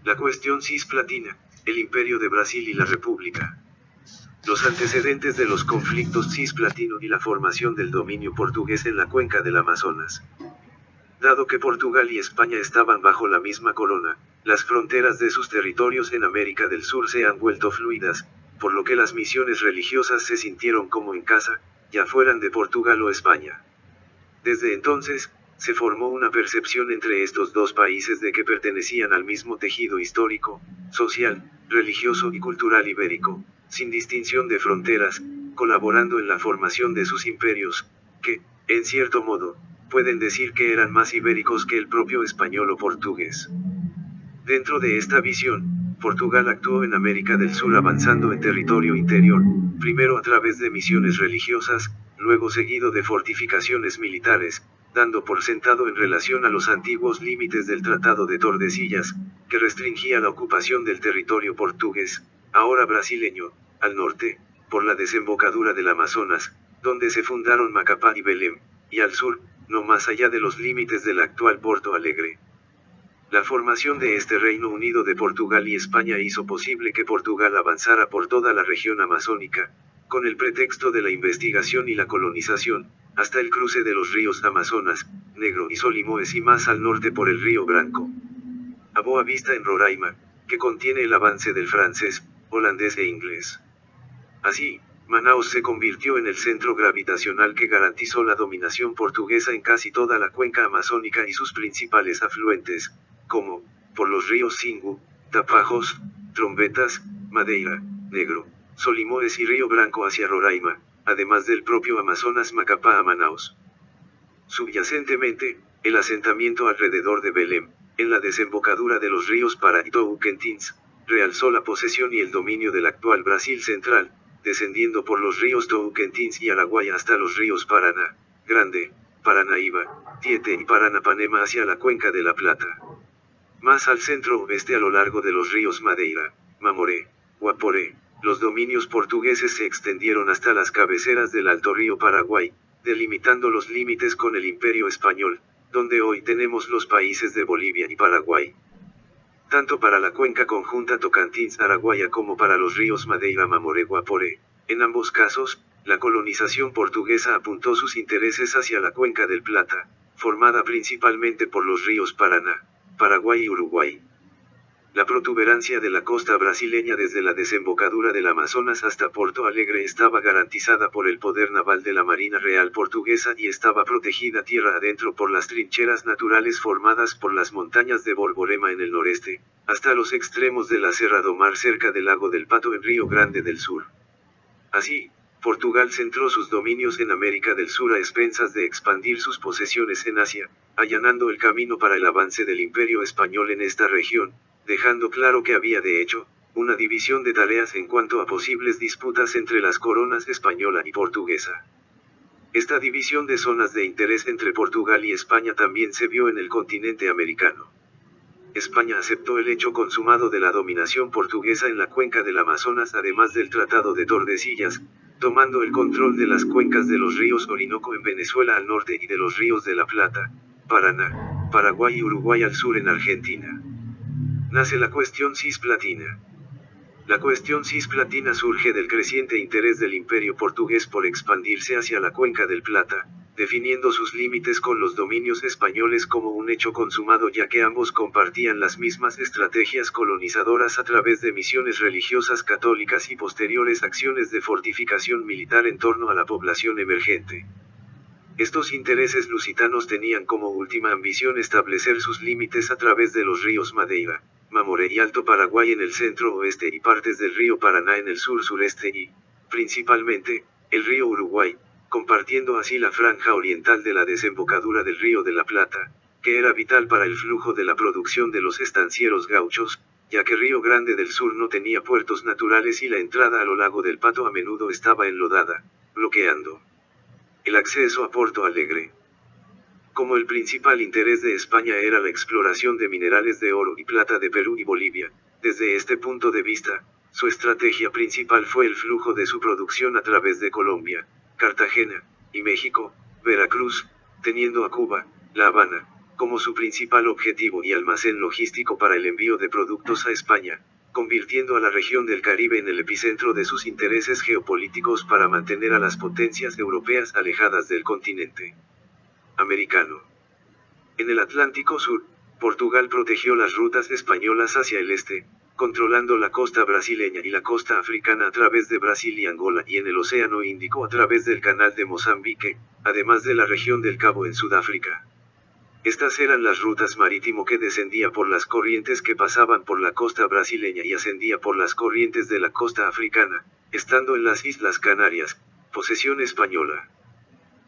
La cuestión cisplatina, el Imperio de Brasil y la República. Los antecedentes de los conflictos cisplatino y la formación del dominio portugués en la cuenca del Amazonas. Dado que Portugal y España estaban bajo la misma corona, las fronteras de sus territorios en América del Sur se han vuelto fluidas, por lo que las misiones religiosas se sintieron como en casa, ya fueran de Portugal o España. Desde entonces, se formó una percepción entre estos dos países de que pertenecían al mismo tejido histórico, social, religioso y cultural ibérico, sin distinción de fronteras, colaborando en la formación de sus imperios, que, en cierto modo, pueden decir que eran más ibéricos que el propio español o portugués. Dentro de esta visión, Portugal actuó en América del Sur avanzando en territorio interior, primero a través de misiones religiosas, luego seguido de fortificaciones militares, dando por sentado en relación a los antiguos límites del Tratado de Tordesillas, que restringía la ocupación del territorio portugués, ahora brasileño, al norte, por la desembocadura del Amazonas, donde se fundaron Macapá y Belém, y al sur, no más allá de los límites del actual Porto Alegre. La formación de este Reino Unido de Portugal y España hizo posible que Portugal avanzara por toda la región amazónica, con el pretexto de la investigación y la colonización, hasta el cruce de los ríos Amazonas, Negro y Solimões y más al norte por el río Branco. A Boa Vista en Roraima, que contiene el avance del francés, holandés e inglés. Así, Manaos se convirtió en el centro gravitacional que garantizó la dominación portuguesa en casi toda la cuenca amazónica y sus principales afluentes, como, por los ríos Xingu, Tapajos, Trombetas, Madeira, Negro, Solimões y Río Branco hacia Roraima, además del propio Amazonas Macapá a Manaos. Subyacentemente, el asentamiento alrededor de Belém, en la desembocadura de los ríos Pará y Tocantins, realzó la posesión y el dominio del actual Brasil central, descendiendo por los ríos Tocantins y Araguaia hasta los ríos Paraná, Grande, Paranaíba, Tietê y Paranapanema hacia la cuenca de la Plata. Más al centro-oeste a lo largo de los ríos Madeira, Mamoré, Guaporé, los dominios portugueses se extendieron hasta las cabeceras del Alto Río Paraguay, delimitando los límites con el Imperio Español, donde hoy tenemos los países de Bolivia y Paraguay. Tanto para la cuenca conjunta Tocantins-Araguaia como para los ríos Madeira, Mamoré, Guaporé, en ambos casos, la colonización portuguesa apuntó sus intereses hacia la cuenca del Plata, formada principalmente por los ríos Paraná, Paraguay y Uruguay. La protuberancia de la costa brasileña desde la desembocadura del Amazonas hasta Porto Alegre estaba garantizada por el poder naval de la Marina Real Portuguesa y estaba protegida tierra adentro por las trincheras naturales formadas por las montañas de Borborema en el noreste, hasta los extremos de la Serra do Mar cerca del lago del Pato en Río Grande del Sur. Así, Portugal centró sus dominios en América del Sur a expensas de expandir sus posesiones en Asia, allanando el camino para el avance del Imperio Español en esta región, dejando claro que había de hecho, una división de tareas en cuanto a posibles disputas entre las coronas española y portuguesa. Esta división de zonas de interés entre Portugal y España también se vio en el continente americano. España aceptó el hecho consumado de la dominación portuguesa en la cuenca del Amazonas además del Tratado de Tordesillas, tomando el control de las cuencas de los ríos Orinoco en Venezuela al norte y de los ríos de la Plata, Paraná, Paraguay y Uruguay al sur en Argentina. Nace la cuestión cisplatina. La cuestión cisplatina surge del creciente interés del Imperio portugués por expandirse hacia la cuenca del Plata, definiendo sus límites con los dominios españoles como un hecho consumado ya que ambos compartían las mismas estrategias colonizadoras a través de misiones religiosas católicas y posteriores acciones de fortificación militar en torno a la población emergente. Estos intereses lusitanos tenían como última ambición establecer sus límites a través de los ríos Madeira, Mamoré y Alto Paraguay en el centro-oeste y partes del río Paraná en el sur-sureste y, principalmente, el río Uruguay, compartiendo así la franja oriental de la desembocadura del río de la Plata, que era vital para el flujo de la producción de los estancieros gauchos, ya que Río Grande del Sur no tenía puertos naturales y la entrada a lo lago del Pato a menudo estaba enlodada, bloqueando el acceso a Porto Alegre. Como el principal interés de España era la exploración de minerales de oro y plata de Perú y Bolivia, desde este punto de vista, su estrategia principal fue el flujo de su producción a través de Colombia, Cartagena, y México, Veracruz, teniendo a Cuba, La Habana, como su principal objetivo y almacén logístico para el envío de productos a España, convirtiendo a la región del Caribe en el epicentro de sus intereses geopolíticos para mantener a las potencias europeas alejadas del continente americano. En el Atlántico Sur, Portugal protegió las rutas españolas hacia el este, controlando la costa brasileña y la costa africana a través de Brasil y Angola, y en el Océano Índico a través del Canal de Mozambique, además de la región del Cabo en Sudáfrica. Estas eran las rutas marítimo que descendía por las corrientes que pasaban por la costa brasileña y ascendía por las corrientes de la costa africana, estando en las Islas Canarias, posesión española.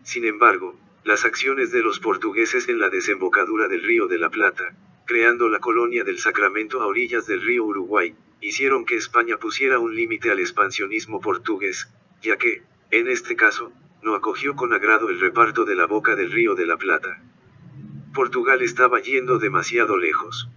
Sin embargo, las acciones de los portugueses en la desembocadura del Río de la Plata, creando la colonia del Sacramento a orillas del río Uruguay, hicieron que España pusiera un límite al expansionismo portugués, ya que, en este caso, no acogió con agrado el reparto de la boca del Río de la Plata. Portugal estaba yendo demasiado lejos.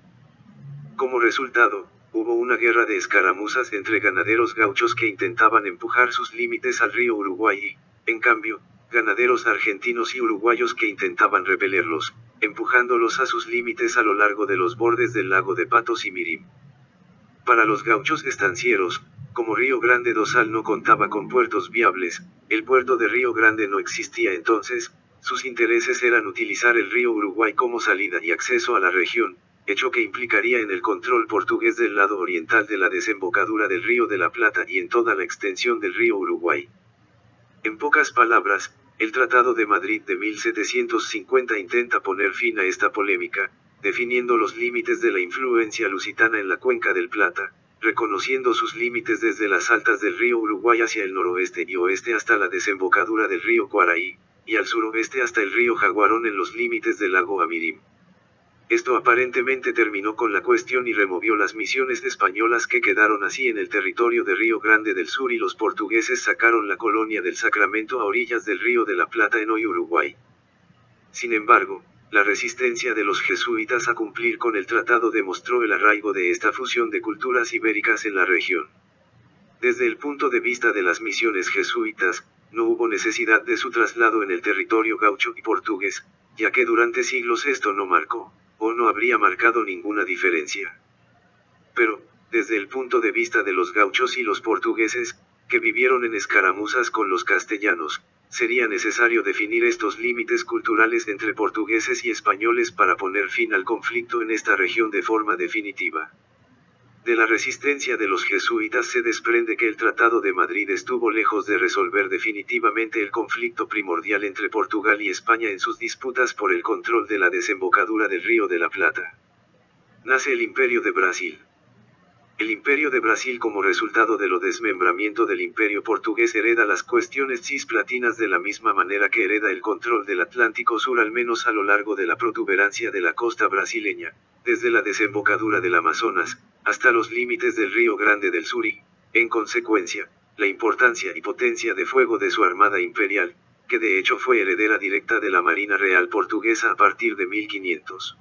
Como resultado, hubo una guerra de escaramuzas entre ganaderos gauchos que intentaban empujar sus límites al río Uruguay y, en cambio, ganaderos argentinos y uruguayos que intentaban repelerlos, empujándolos a sus límites a lo largo de los bordes del lago de Patos y Mirim. Para los gauchos estancieros, como Río Grande do Sul no contaba con puertos viables, el puerto de Río Grande no existía entonces, sus intereses eran utilizar el río Uruguay como salida y acceso a la región, hecho que implicaría en el control portugués del lado oriental de la desembocadura del Río de la Plata y en toda la extensión del río Uruguay. En pocas palabras, el Tratado de Madrid de 1750 intenta poner fin a esta polémica, definiendo los límites de la influencia lusitana en la cuenca del Plata, reconociendo sus límites desde las altas del río Uruguay hacia el noroeste y oeste hasta la desembocadura del río Cuaraí, y al suroeste hasta el río Jaguarón en los límites del lago Amirim. Esto aparentemente terminó con la cuestión y removió las misiones españolas que quedaron así en el territorio de Río Grande del Sur, y los portugueses sacaron la colonia del Sacramento a orillas del Río de la Plata en hoy Uruguay. Sin embargo, la resistencia de los jesuitas a cumplir con el tratado demostró el arraigo de esta fusión de culturas ibéricas en la región. Desde el punto de vista de las misiones jesuitas, no hubo necesidad de su traslado en el territorio gaucho y portugués, ya que durante siglos esto no marcó, o no habría marcado ninguna diferencia. Pero, desde el punto de vista de los gauchos y los portugueses, que vivieron en escaramuzas con los castellanos, sería necesario definir estos límites culturales entre portugueses y españoles para poner fin al conflicto en esta región de forma definitiva. De la resistencia de los jesuitas se desprende que el Tratado de Madrid estuvo lejos de resolver definitivamente el conflicto primordial entre Portugal y España en sus disputas por el control de la desembocadura del Río de la Plata. Nace el Imperio de Brasil. El Imperio de Brasil, como resultado de lo desmembramiento del Imperio portugués, hereda las cuestiones cisplatinas de la misma manera que hereda el control del Atlántico Sur, al menos a lo largo de la protuberancia de la costa brasileña, desde la desembocadura del Amazonas, hasta los límites del Río Grande del Sur y, en consecuencia, la importancia y potencia de fuego de su armada imperial, que de hecho fue heredera directa de la Marina Real portuguesa a partir de 1500.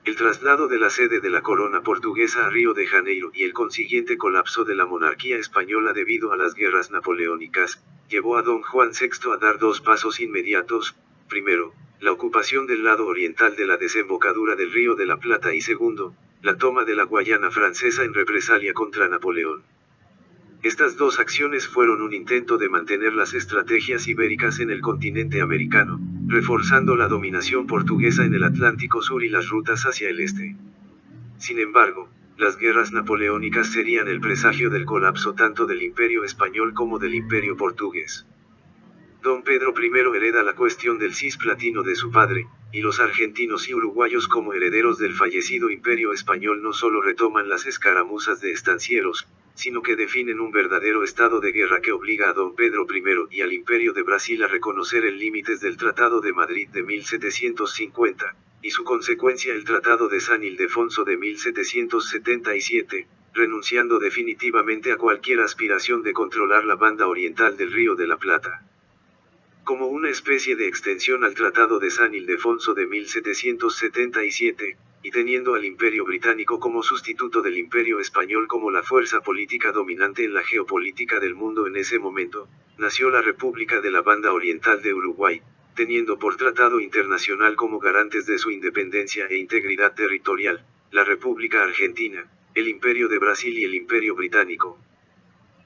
El traslado de la sede de la corona portuguesa a Río de Janeiro y el consiguiente colapso de la monarquía española debido a las guerras napoleónicas, llevó a don Juan VI a dar dos pasos inmediatos: primero, la ocupación del lado oriental de la desembocadura del Río de la Plata, y segundo, la toma de la Guayana Francesa en represalia contra Napoleón. Estas dos acciones fueron un intento de mantener las estrategias ibéricas en el continente americano, reforzando la dominación portuguesa en el Atlántico Sur y las rutas hacia el este. Sin embargo, las guerras napoleónicas serían el presagio del colapso tanto del Imperio español como del Imperio portugués. Don Pedro I hereda la cuestión del cisplatino de su padre, y los argentinos y uruguayos, como herederos del fallecido Imperio español, no solo retoman las escaramuzas de estancieros, sino que definen un verdadero estado de guerra que obliga a don Pedro I y al Imperio de Brasil a reconocer el límites del Tratado de Madrid de 1750, y su consecuencia el Tratado de San Ildefonso de 1777, renunciando definitivamente a cualquier aspiración de controlar la banda oriental del Río de la Plata. Como una especie de extensión al Tratado de San Ildefonso de 1777, y teniendo al Imperio británico como sustituto del Imperio español como la fuerza política dominante en la geopolítica del mundo en ese momento, nació la República de la Banda Oriental de Uruguay, teniendo por tratado internacional como garantes de su independencia e integridad territorial, la República Argentina, el Imperio de Brasil y el Imperio Británico.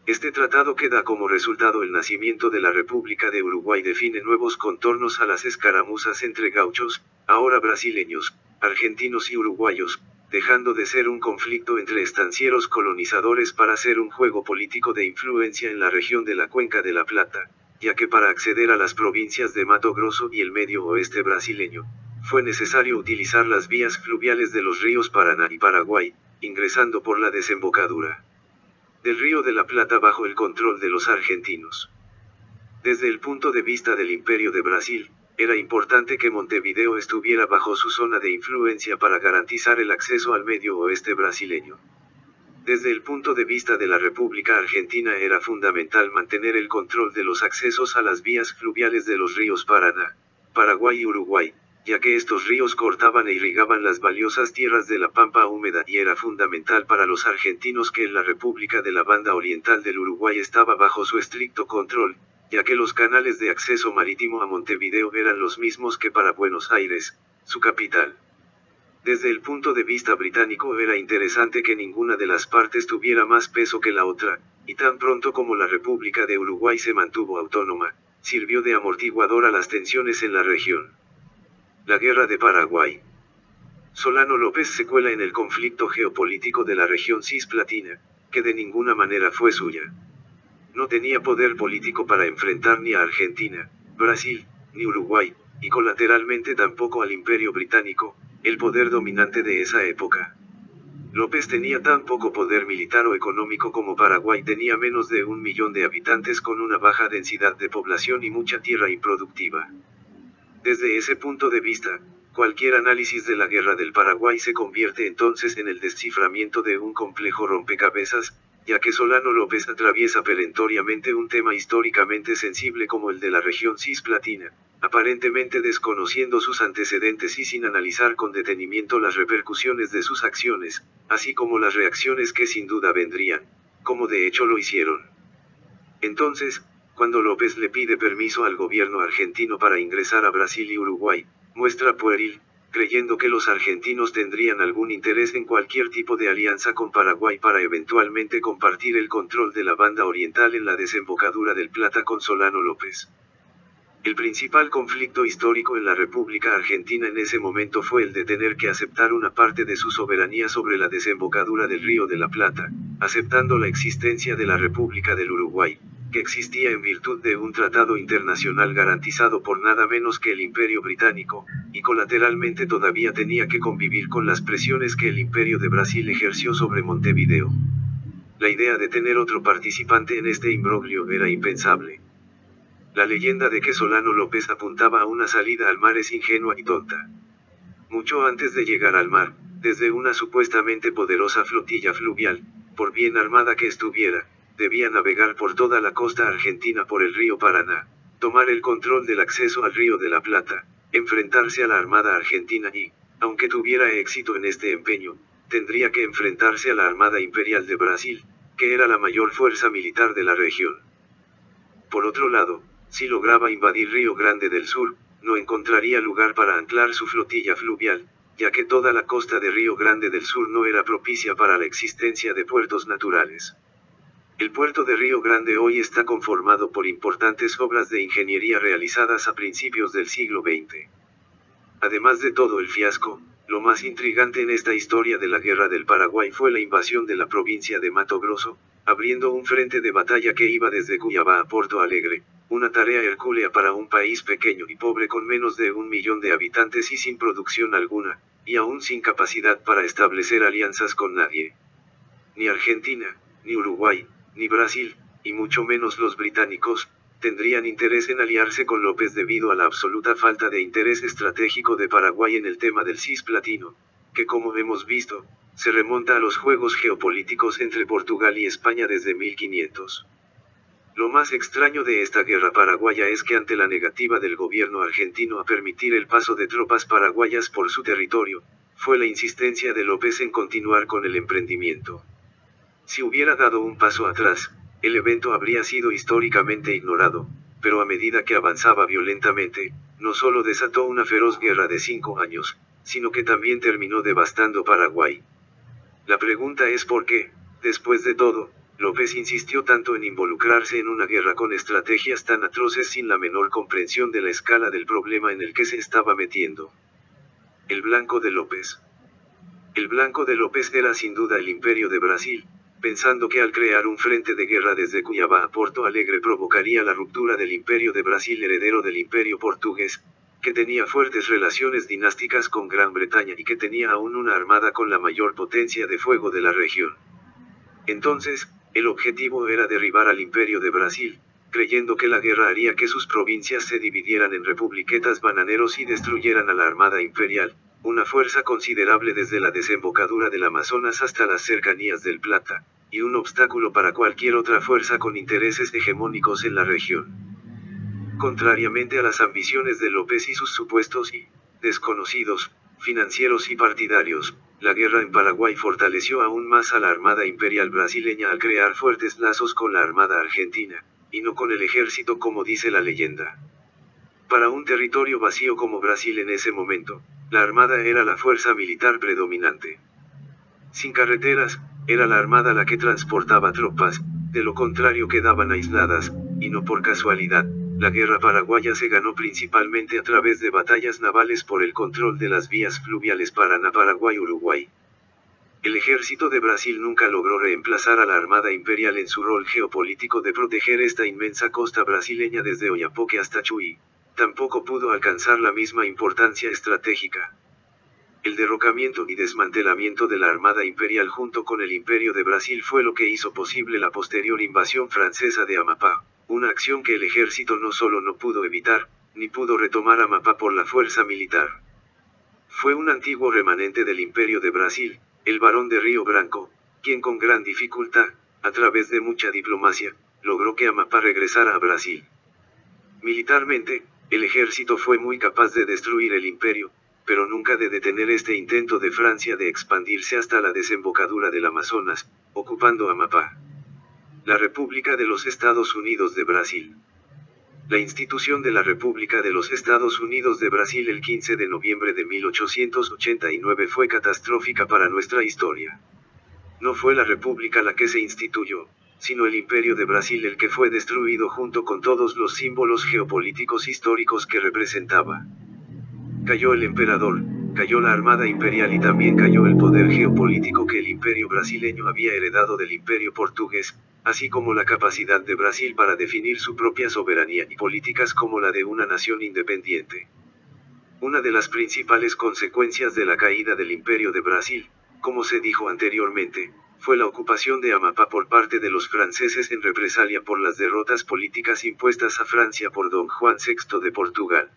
Este tratado que da como resultado el nacimiento de la República de Uruguay define nuevos contornos a las escaramuzas entre gauchos, ahora brasileños, argentinos y uruguayos, dejando de ser un conflicto entre estancieros colonizadores para ser un juego político de influencia en la región de la Cuenca de la Plata, ya que para acceder a las provincias de Mato Grosso y el medio oeste brasileño, fue necesario utilizar las vías fluviales de los ríos Paraná y Paraguay, ingresando por la desembocadura del Río de la Plata bajo el control de los argentinos. Desde el punto de vista del Imperio de Brasil, era importante que Montevideo estuviera bajo su zona de influencia para garantizar el acceso al medio oeste brasileño. Desde el punto de vista de la República Argentina era fundamental mantener el control de los accesos a las vías fluviales de los ríos Paraná, Paraguay y Uruguay, ya que estos ríos cortaban e irrigaban las valiosas tierras de la pampa húmeda y era fundamental para los argentinos que en la República de la Banda Oriental del Uruguay estaba bajo su estricto control, ya que los canales de acceso marítimo a Montevideo eran los mismos que para Buenos Aires, su capital. Desde el punto de vista británico era interesante que ninguna de las partes tuviera más peso que la otra, y tan pronto como la República de Uruguay se mantuvo autónoma, sirvió de amortiguador a las tensiones en la región. La Guerra de Paraguay. Solano López se cuela en el conflicto geopolítico de la región cisplatina, que de ninguna manera fue suya. No tenía poder político para enfrentar ni a Argentina, Brasil, ni Uruguay, y colateralmente tampoco al Imperio Británico, el poder dominante de esa época. López tenía tan poco poder militar o económico como Paraguay tenía menos de 1 millón de habitantes con una baja densidad de población y mucha tierra improductiva. Desde ese punto de vista, cualquier análisis de la Guerra del Paraguay se convierte entonces en el desciframiento de un complejo rompecabezas, ya que Solano López atraviesa perentoriamente un tema históricamente sensible como el de la región cisplatina, aparentemente desconociendo sus antecedentes y sin analizar con detenimiento las repercusiones de sus acciones, así como las reacciones que sin duda vendrían, como de hecho lo hicieron. Entonces, cuando López le pide permiso al gobierno argentino para ingresar a Brasil y Uruguay, muestra pueril, creyendo que los argentinos tendrían algún interés en cualquier tipo de alianza con Paraguay para eventualmente compartir el control de la banda oriental en la desembocadura del Plata con Solano López. El principal conflicto histórico en la República Argentina en ese momento fue el de tener que aceptar una parte de su soberanía sobre la desembocadura del Río de la Plata, aceptando la existencia de la República del Uruguay, que existía en virtud de un tratado internacional garantizado por nada menos que el Imperio Británico, y colateralmente todavía tenía que convivir con las presiones que el Imperio de Brasil ejerció sobre Montevideo. La idea de tener otro participante en este imbroglio era impensable. La leyenda de que Solano López apuntaba a una salida al mar es ingenua y tonta. Mucho antes de llegar al mar, desde una supuestamente poderosa flotilla fluvial, por bien armada que estuviera, debía navegar por toda la costa argentina por el río Paraná, tomar el control del acceso al Río de la Plata, enfrentarse a la Armada Argentina y, aunque tuviera éxito en este empeño, tendría que enfrentarse a la Armada Imperial de Brasil, que era la mayor fuerza militar de la región. Por otro lado, si lograba invadir Río Grande del Sur, no encontraría lugar para anclar su flotilla fluvial, ya que toda la costa de Río Grande del Sur no era propicia para la existencia de puertos naturales. El puerto de Río Grande hoy está conformado por importantes obras de ingeniería realizadas a principios del siglo XX. Además de todo el fiasco, lo más intrigante en esta historia de la Guerra del Paraguay fue la invasión de la provincia de Mato Grosso, abriendo un frente de batalla que iba desde Cuiabá a Porto Alegre, una tarea hercúlea para un país pequeño y pobre con menos de 1 millón de habitantes y sin producción alguna, y aún sin capacidad para establecer alianzas con nadie. Ni Argentina, ni Uruguay, ni Brasil, y mucho menos los británicos, tendrían interés en aliarse con López debido a la absoluta falta de interés estratégico de Paraguay en el tema del cisplatino, que como hemos visto, se remonta a los juegos geopolíticos entre Portugal y España desde 1500. Lo más extraño de esta guerra paraguaya es que ante la negativa del gobierno argentino a permitir el paso de tropas paraguayas por su territorio, fue la insistencia de López en continuar con el emprendimiento. Si hubiera dado un paso atrás, el evento habría sido históricamente ignorado, pero a medida que avanzaba violentamente, no solo desató una feroz guerra de 5 años, sino que también terminó devastando Paraguay. La pregunta es por qué, después de todo, López insistió tanto en involucrarse en una guerra con estrategias tan atroces sin la menor comprensión de la escala del problema en el que se estaba metiendo. El blanco de López. El blanco de López era sin duda el Imperio de Brasil, pensando que al crear un frente de guerra desde Cuiabá a Porto Alegre provocaría la ruptura del Imperio de Brasil heredero del Imperio portugués, que tenía fuertes relaciones dinásticas con Gran Bretaña y que tenía aún una armada con la mayor potencia de fuego de la región. Entonces, el objetivo era derribar al Imperio de Brasil, creyendo que la guerra haría que sus provincias se dividieran en republiquetas bananeros y destruyeran a la Armada Imperial, una fuerza considerable desde la desembocadura del Amazonas hasta las cercanías del Plata, y un obstáculo para cualquier otra fuerza con intereses hegemónicos en la región. Contrariamente a las ambiciones de López y sus supuestos y desconocidos financieros y partidarios, la guerra en Paraguay fortaleció aún más a la Armada Imperial brasileña al crear fuertes lazos con la Armada Argentina, y no con el ejército como dice la leyenda. Para un territorio vacío como Brasil en ese momento, la Armada era la fuerza militar predominante. Sin carreteras, era la Armada la que transportaba tropas, de lo contrario quedaban aisladas, y no por casualidad. La guerra paraguaya se ganó principalmente a través de batallas navales por el control de las vías fluviales Paraná, Paraguay, Uruguay. El ejército de Brasil nunca logró reemplazar a la Armada Imperial en su rol geopolítico de proteger esta inmensa costa brasileña desde Oiapoque hasta Chuy. Tampoco pudo alcanzar la misma importancia estratégica. El derrocamiento y desmantelamiento de la Armada Imperial junto con el Imperio de Brasil fue lo que hizo posible la posterior invasión francesa de Amapá, una acción que el ejército no solo no pudo evitar, ni pudo retomar Amapá por la fuerza militar. Fue un antiguo remanente del Imperio de Brasil, el barón de Río Branco, quien con gran dificultad, a través de mucha diplomacia, logró que Amapá regresara a Brasil. Militarmente, el ejército fue muy capaz de destruir el imperio, pero nunca de detener este intento de Francia de expandirse hasta la desembocadura del Amazonas, ocupando Amapá. La República de los Estados Unidos de Brasil. La institución de la República de los Estados Unidos de Brasil el 15 de noviembre de 1889 fue catastrófica para nuestra historia. No fue la República la que se instituyó, sino el Imperio de Brasil el que fue destruido junto con todos los símbolos geopolíticos históricos que representaba. Cayó el emperador, cayó la Armada Imperial y también cayó el poder geopolítico que el Imperio brasileño había heredado del Imperio portugués, así como la capacidad de Brasil para definir su propia soberanía y políticas como la de una nación independiente. Una de las principales consecuencias de la caída del Imperio de Brasil, como se dijo anteriormente, fue la ocupación de Amapá por parte de los franceses en represalia por las derrotas políticas impuestas a Francia por don Juan VI de Portugal.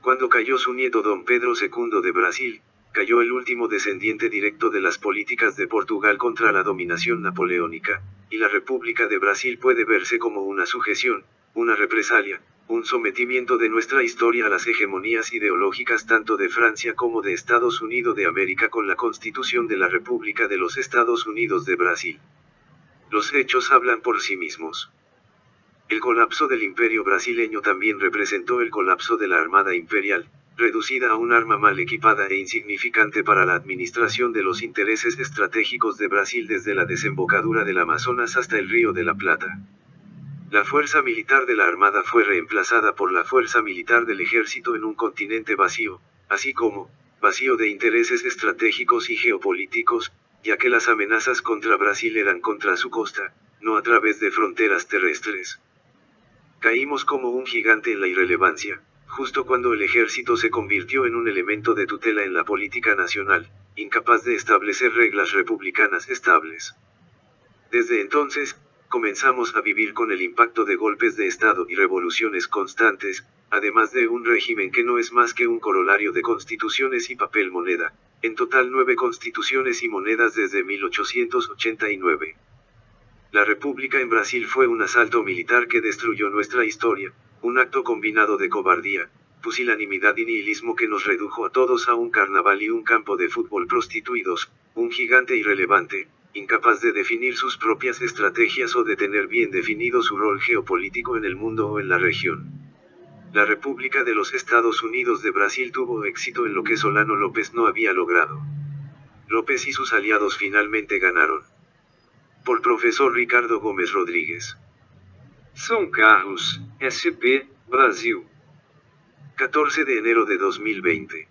Cuando cayó su nieto don Pedro II de Brasil, cayó el último descendiente directo de las políticas de Portugal contra la dominación napoleónica, y la República de Brasil puede verse como una sujeción, una represalia, un sometimiento de nuestra historia a las hegemonías ideológicas tanto de Francia como de Estados Unidos de América con la Constitución de la República de los Estados Unidos de Brasil. Los hechos hablan por sí mismos. El colapso del imperio brasileño también representó el colapso de la Armada Imperial, reducida a un arma mal equipada e insignificante para la administración de los intereses estratégicos de Brasil desde la desembocadura del Amazonas hasta el Río de la Plata. La fuerza militar de la Armada fue reemplazada por la fuerza militar del ejército en un continente vacío, así como, vacío de intereses estratégicos y geopolíticos, ya que las amenazas contra Brasil eran contra su costa, no a través de fronteras terrestres. Caímos como un gigante en la irrelevancia, justo cuando el ejército se convirtió en un elemento de tutela en la política nacional, incapaz de establecer reglas republicanas estables. Desde entonces, comenzamos a vivir con el impacto de golpes de Estado y revoluciones constantes, además de un régimen que no es más que un corolario de constituciones y papel moneda, en total 9 constituciones y monedas desde 1889. La República en Brasil fue un asalto militar que destruyó nuestra historia, un acto combinado de cobardía, pusilanimidad y nihilismo que nos redujo a todos a un carnaval y un campo de fútbol prostituidos, un gigante irrelevante, incapaz de definir sus propias estrategias o de tener bien definido su rol geopolítico en el mundo o en la región. La República de los Estados Unidos de Brasil tuvo éxito en lo que Solano López no había logrado. López y sus aliados finalmente ganaron. Por profesor Ricardo Gómez Rodríguez. São Carlos, SP, Brasil. 14 de enero de 2020.